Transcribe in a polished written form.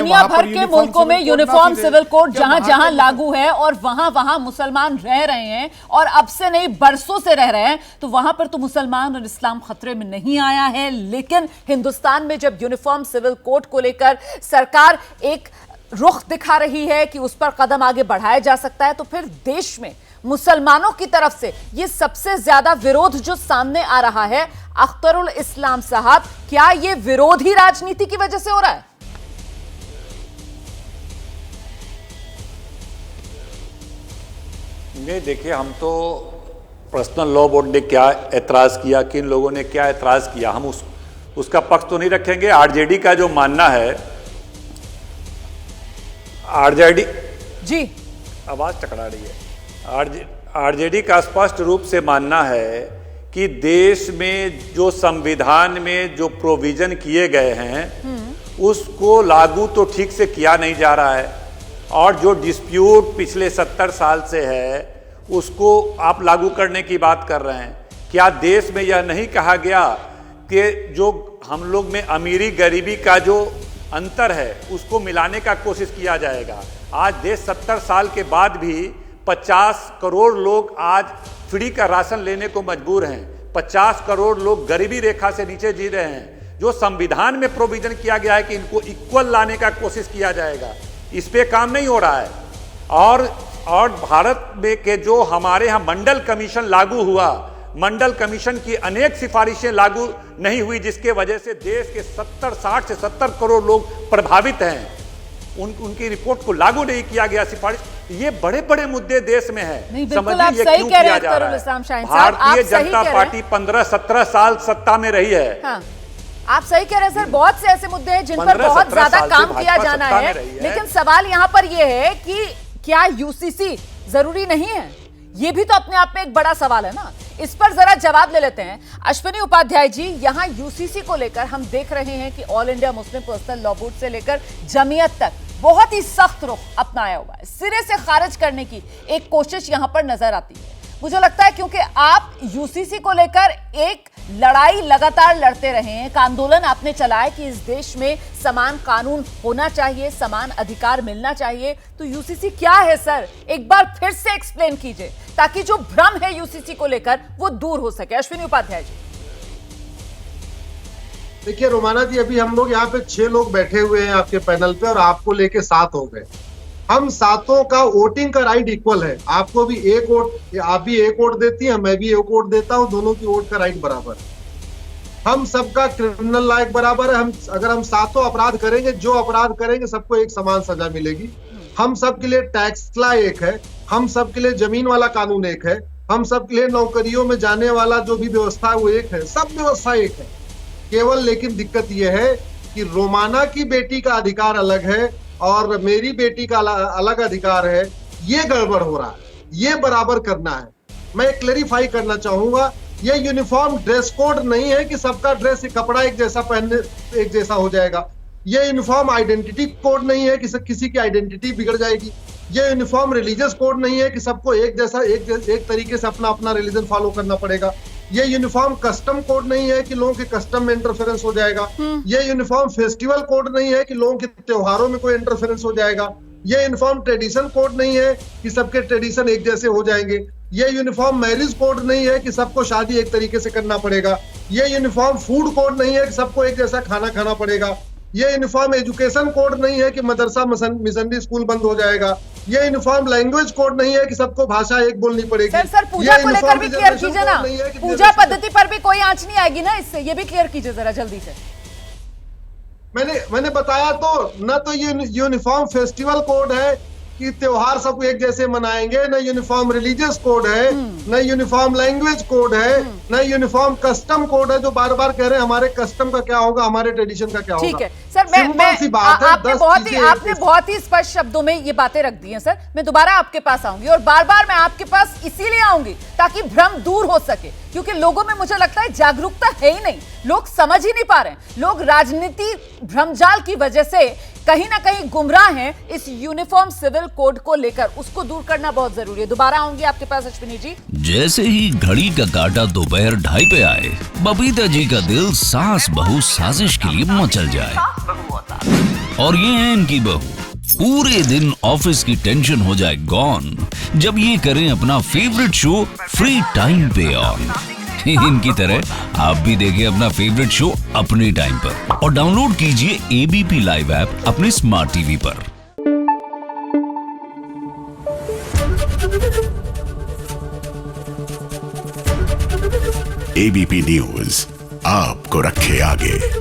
दुनिया भर के मुल्कों में यूनिफॉर्म सिविल कोड जहां जहां लागू है और वहां वहां मुसलमान रह रहे हैं और अब से नहीं बरसों से रह रहे हैं, तो वहां पर तो मुसलमान और इस्लाम खतरे में नहीं आया है। लेकिन हिंदुस्तान में जब यूनिफॉर्म सिविल कोड को लेकर सरकार एक रुख दिखा रही है कि उस पर कदम आगे बढ़ाया जा सकता है, तो फिर देश में मुसलमानों की तरफ से यह सबसे ज्यादा विरोध जो सामने आ रहा है, अख्तरुल इस्लाम साहब, क्या यह विरोध ही राजनीति की वजह से हो रहा है? नहीं, देखिए, हम तो पर्सनल लॉ बोर्ड ने क्या एतराज किया, किन लोगों ने क्या एतराज किया, हम उसका पक्ष तो नहीं रखेंगे। आरजेडी का जो मानना है, आरजेडी जी आवाज टकरा रही है, आरजेडी का स्पष्ट रूप से मानना है कि देश में जो संविधान में जो प्रोविजन किए गए हैं उसको लागू तो ठीक से किया नहीं जा रहा है, और जो डिस्प्यूट पिछले 70 साल से है उसको आप लागू करने की बात कर रहे हैं। क्या देश में यह नहीं कहा गया कि जो हम लोग में अमीरी गरीबी का जो अंतर है उसको मिलाने का कोशिश किया जाएगा? आज देश 70 साल के बाद भी 50 करोड़ लोग आज फ्री का राशन लेने को मजबूर हैं। 50 करोड़ लोग गरीबी रेखा से नीचे जी रहे हैं। जो संविधान में प्रोविजन किया गया है कि इनको इक्वल लाने का कोशिश किया जाएगा, इस पे काम नहीं हो रहा है। और भारत में के जो हमारे यहाँ मंडल कमीशन लागू हुआ, मंडल कमीशन की अनेक सिफारिशें लागू नहीं हुई, जिसके वजह से देश के 60 से 70 करोड़ लोग प्रभावित हैं। उनकी रिपोर्ट को लागू नहीं किया गया, सिफारिश। ये बड़े बड़े मुद्दे देश में है। समझिए ये क्यों किया जा रहा है। भारतीय जनता पार्टी 15-17 साल सत्ता में रही है। हाँ, आप सही कह रहे हैं सर, बहुत से ऐसे मुद्दे हैं जिन पर बहुत ज्यादा काम किया जाना है। लेकिन सवाल यहाँ पर यह है कि क्या यूसीसी जरूरी नहीं है? ये भी तो अपने आप में एक बड़ा सवाल है ना। इस पर जरा जवाब ले लेते हैं। अश्विनी उपाध्याय जी, यहां यूसीसी को लेकर हम देख रहे हैं कि all India Muslim personal law board से लेकर जमीयत तक बहुत ही सख्त रुख अपनाया हुआ है। सिरे से खारिज करने की एक कोशिश यहां पर नजर आती है। मुझे लगता है क्योंकि आप यूसीसी को लेकर एक लड़ाई लगातार लड़ते रहे हैं, एक आंदोलन आपने चलाया कि इस देश में समान कानून होना चाहिए, समान अधिकार मिलना चाहिए। तो यूसीसी क्या है सर, एक बार फिर से एक्सप्लेन कीजिए ताकि जो भ्रम है यूसीसी को लेकर वो दूर हो सके। अश्विनी उपाध्याय जी। देखिए रोमाना जी, अभी हम लोग यहाँ पे 6 लोग बैठे हुए हैं आपके पैनल पे और आपको लेके 7 हो गए। हम सातों का वोटिंग का राइट इक्वल है। आपको भी एक वोट, आप भी एक वोट देती हैं, मैं भी एक वोट देता हूं, दोनों की वोट का राइट बराबर है। हम सबका क्रिमिनल लायक बराबर है। अगर हम सातों अपराध करेंगे, जो अपराध करेंगे सबको एक समान सजा मिलेगी। हम सब के लिए टैक्स ला एक है, हम सब के लिए जमीन वाला कानून एक है, हम सब के लिए नौकरियों में जाने वाला जो भी व्यवस्था है वो एक है, सब व्यवस्था एक है। केवल लेकिन दिक्कत यह है कि रोमाना की बेटी का अधिकार अलग है और मेरी बेटी का अलग अधिकार है। ये गड़बड़ हो रहा है, ये बराबर करना है। मैं क्लेरिफाई करना चाहूंगा, ये यूनिफॉर्म ड्रेस कोड नहीं है कि सबका ड्रेस कपड़ा एक जैसा पहनने एक जैसा हो जाएगा। ये यूनिफॉर्म आइडेंटिटी कोड नहीं है कि किसी की आइडेंटिटी बिगड़ जाएगी। ये यूनिफॉर्म रिलीजियस कोड नहीं है कि सबको एक जैसा एक तरीके से अपना अपना रिलीजन फॉलो करना पड़ेगा। ये यूनिफॉर्म कस्टम कोड नहीं है कि लोगों के कस्टम में इंटरफेरेंस हो जाएगा। ये यूनिफॉर्म फेस्टिवल कोड नहीं है कि लोगों के त्योहारों में कोई इंटरफेरेंस हो जाएगा। ये यूनिफॉर्म ट्रेडिशन कोड नहीं है कि सबके ट्रेडिशन एक जैसे हो जाएंगे। ये यूनिफॉर्म मैरिज कोड नहीं है कि सबको शादी एक तरीके से करना पड़ेगा। ये यूनिफॉर्म फूड कोड नहीं है कि सबको एक जैसा खाना खाना पड़ेगा। ये यूनिफॉर्म एजुकेशन कोड नहीं है कि मदरसा मिशनरी स्कूल बंद हो जाएगा। ये यूनिफॉर्म लैंग्वेज कोड नहीं है कि सबको भाषा एक बोलनी पड़ेगी। सर पूजा को लेकर भी क्लियर कीजिए ना, पूजा पद्धति पर भी कोई आंच नहीं आएगी ना इससे, ये भी क्लियर कीजिए जरा जल्दी से। मैंने बताया तो, ना तो ये यूनिफॉर्म फेस्टिवल कोड है कि त्योहार सब एक जैसे मनाएंगे, न यूनिफॉर्म रिलीजियस कोड है, न यूनिफॉर्म लैंग्वेज कोड है, न यूनिफॉर्म कस्टम कोड है। जो बार बार कह रहे हैं हमारे कस्टम का क्या होगा, हमारे ट्रेडिशन का क्या होगा। ठीक है सर, आपने बहुत ही स्पष्ट शब्दों में ये बातें रख दी हैं सर। मैं दोबारा आपके पास आऊंगी और बार बार मैं आपके पास इसीलिए आऊंगी ताकि भ्रम दूर हो सके, क्योंकि लोगों में मुझे लगता है जागरूकता है ही नहीं, लोग समझ ही नहीं पा रहे हैं। लोग राजनीति भ्रमजाल की वजह से कहीं ना कहीं गुमराह हैं इस यूनिफॉर्म सिविल कोड को लेकर, उसको दूर करना बहुत जरूरी है। दोबारा आऊंगी आपके पास अश्विनी जी। जैसे ही घड़ी का काटा दोपहर 2:30 पे आए, बबीता जी का दिल सास बहू साजिश के लिए मचल जाए। और ये है इनकी बहू, पूरे दिन ऑफिस की टेंशन हो जाए गॉन जब ये करें अपना फेवरेट शो फ्री टाइम पे ऑन। इनकी तरह आप भी देखें अपना फेवरेट शो अपने टाइम पर और डाउनलोड कीजिए एबीपी लाइव ऐप अपने स्मार्ट टीवी पर। एबीपी न्यूज आपको रखे आगे।